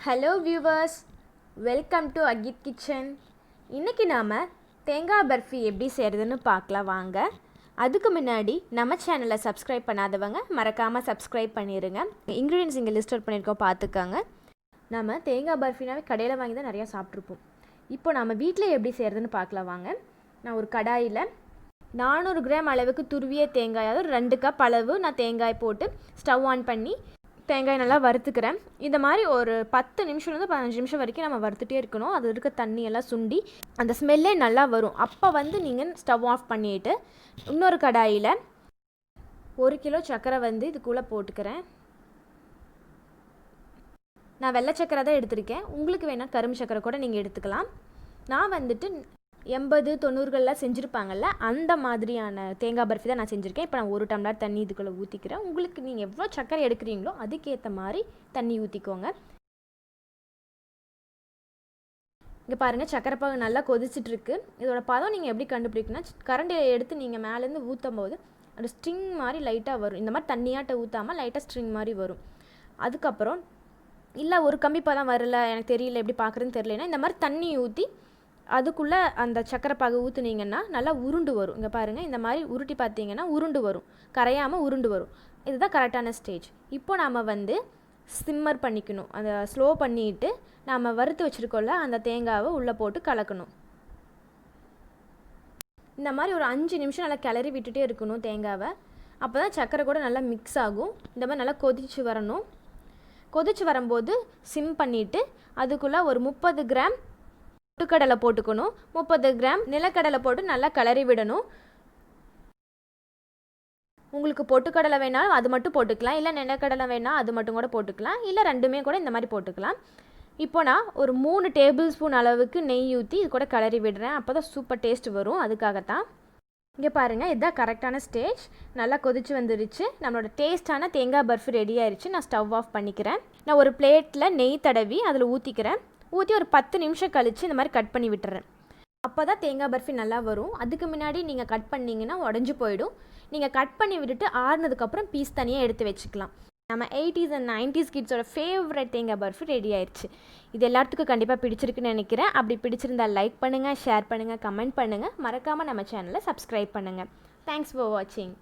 Hello viewers, welcome to Akeeth kitchen. இன்றைக்கி நாம் தேங்காய் பர்ஃபி எப்படி செய்கிறதுன்னு பார்க்கலாம் வாங்க. அதுக்கு முன்னாடி நம்ம சேனலை சப்ஸ்கிரைப் பண்ணாதவங்க மறக்காமல் சப்ஸ்கிரைப் பண்ணிடுங்க. இன்க்ரீடியன்ஸ் இங்கே லிஸ்ட் அவுட் பண்ணியிருக்கோம், பார்த்துக்கோங்க. நம்ம தேங்காய் பர்ஃபினாவே கடையில் வாங்கி தான் நிறையா சாப்பிட்ருப்போம். இப்போ நம்ம வீட்டில் எப்படி செய்கிறதுன்னு பார்க்கலாம் வாங்க. நான் ஒரு கடாயில் 400 கிராம் அளவுக்கு துருவிய தேங்காய், அதாவது 2 கப் அளவு நான் தேங்காய் போட்டு ஸ்டவ் ஆன் பண்ணி தேங்காய் நல்லா வறுத்துக்கிறேன். இந்த மாதிரி ஒரு 10 நிமிஷம்லேருந்து 15 நிமிஷம் வரைக்கும் நம்ம வறுத்துட்டே இருக்கணும். அது இருக்க தண்ணியெல்லாம் சுண்டி அந்த ஸ்மெல்லே நல்லா வரும். அப்போ நீங்கள் ஸ்டவ் ஆஃப் பண்ணிவிட்டு இன்னொரு கடாயில் 1 கிலோ சர்க்கரை இதுக்குள்ளே போட்டுக்கிறேன். நான் வெள்ளை சர்க்கரை தான் எடுத்திருக்கேன். உங்களுக்கு வேணால் கரும்பு சர்க்கரை கூட நீங்கள் எடுத்துக்கலாம். நான் 80-90களில் செஞ்சுருப்பாங்கள்ல, அந்த மாதிரியான தேங்காய் பர்ஃபி தான் நான் செஞ்சுருக்கேன். இப்போ நான் 1 டம்ளர் தண்ணி இதுக்குள்ளே ஊற்றிக்கிறேன். உங்களுக்கு நீங்கள் எவ்வளோ சர்க்கரை எடுக்கிறீங்களோ அதுக்கேற்ற மாதிரி தண்ணி ஊற்றிக்கோங்க. இங்கே பாருங்கள், சர்க்கரை பாகு நல்லா கொதிச்சிட்ருக்கு. இதோட பதம் நீங்கள் எப்படி கண்டுபிடிக்கணும்னா, கரண்டியை எடுத்து நீங்கள் மேலேருந்து ஊற்றும் போது அது ஸ்ட்ரிங் மாதிரி லைட்டாக வரும். இந்த மாதிரி தண்ணியாட்ட ஊற்றாமல் லைட்டாக ஸ்ட்ரிங் மாதிரி வரும். அதுக்கப்புறம் இல்லை ஒரு கம்பி பதம் வரல, எனக்கு தெரியல எப்படி பார்க்குறதுன்னு தெரியலனா, இந்த மாதிரி தண்ணி ஊற்றி அதுக்குள்ளே அந்த சர்க்கரை பாகு ஊற்றுனீங்கன்னா நல்லா உருண்டு வரும். இங்கே பாருங்கள், இந்த மாதிரி உருட்டி பார்த்தீங்கன்னா உருண்டு வரும், கரையாமல் உருண்டு வரும். இதுதான் கரெக்டான ஸ்டேஜ். இப்போ நாம் சிம்மர் பண்ணிக்கணும். அதை ஸ்லோ பண்ணிவிட்டு நாம் வறுத்து வச்சுருக்கோம்ல அந்த தேங்காவை உள்ளே போட்டு கலக்கணும். இந்த மாதிரி ஒரு 5 நிமிஷம் நல்லா கிளறி விட்டுட்டே இருக்கணும் தேங்காவை. அப்போ தான் சர்க்கரை கூட நல்லா மிக்ஸ் ஆகும். இந்த மாதிரி நல்லா கொதித்து வரணும். கொதித்து வரும்போது சிம் பண்ணிவிட்டு அதுக்குள்ளே ஒரு 30 கிராம் பொட்டுக்கடலை போட்டுக்கணும். 30 கிராம் நிலக்கடலை போட்டு நல்லா கிளறி விடணும். உங்களுக்கு பொட்டுக்கடலை வேணாலும் அது மட்டும் போட்டுக்கலாம், இல்லை நிலக்கடலை வேணால் அது மட்டும் கூட போட்டுக்கலாம், இல்லை ரெண்டுமே கூட இந்த மாதிரி போட்டுக்கலாம். இப்போ நான் ஒரு 3 டேபிள் ஸ்பூன் அளவுக்கு நெய் ஊற்றி இது கூட கிளறி விடுறேன். அப்போ தான் சூப்பர் டேஸ்ட் வரும். அதுக்காகத்தான். இங்கே பாருங்கள், இதுதான் கரெக்டான ஸ்டேஜ். நல்லா கொதிச்சு வந்துருச்சு. நம்மளோட டேஸ்ட்டான தேங்காய் பர்ஃபி ரெடி ஆயிடுச்சு. நான் ஸ்டவ் ஆஃப் பண்ணிக்கிறேன். நான் ஒரு பிளேட்டில் நெய் தடவி அதில் ஊற்றிக்கிறேன். ஊற்றி ஒரு 10 நிமிஷம் கழித்து இந்த மாதிரி கட் பண்ணி விட்டுறேன். அப்போ தான் தேங்காய் பர்ஃபி நல்லா வரும். அதுக்கு முன்னாடி நீங்கள் கட் பண்ணிங்கன்னா உடஞ்சி போயிடும். நீங்கள் கட் பண்ணி விட்டுட்டு ஆறுனதுக்கப்புறம் பீஸ் தனியாக எடுத்து வச்சுக்கலாம். நம்ம 80s and 90s கிட்ஸோட ஃபேவரட் தேங்காய் பர்ஃபி ரெடி ஆயிடுச்சு. இது எல்லாத்துக்கும் கண்டிப்பாக பிடிச்சிருக்குன்னு நினைக்கிறேன். அப்படி பிடிச்சிருந்தால் லைக் பண்ணுங்கள், ஷேர் பண்ணுங்கள், கமெண்ட் பண்ணுங்கள். மறக்காமல் நம்ம சேனலை சப்ஸ்கிரைப் பண்ணுங்கள். தேங்க்ஸ் ஃபார் வாட்சிங்.